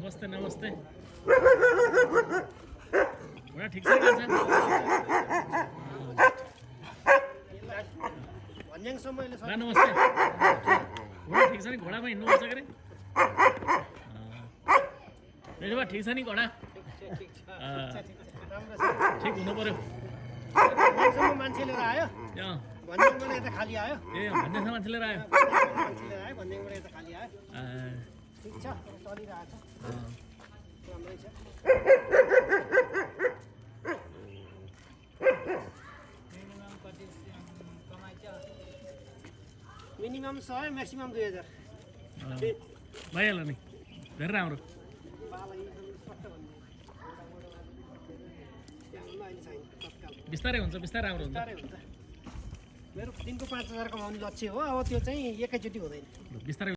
नमस्ते नमस्ते घोडा ठिक छ नमस्ते घोडा ठिक छ नि घोडामा हिँड्नु पर्छ के अरे ठिक छ नि घोडा ठिक हुनु पर्यो मान्छे लिएर आयो भन्ज्याङबाट यता खाली आयो ए भन्ज्याङसम्म मान्छे लिएर आयो भन्ज्याङबाट यता खाली आयो ठिक छ चलिरहेको छ राम्रै छ मिनिमम 100 म्याक्सिमम 2000 भइहाल्यो नि धेरै राम्रो बिस्तारै हुन्छ बिस्तारै राम्रो हुन्छ मेरो दिनको 5000 कमाउने लक्ष्य हो अब त्यो चाहिँ एकैचोटि हुँदैन बिस्तारै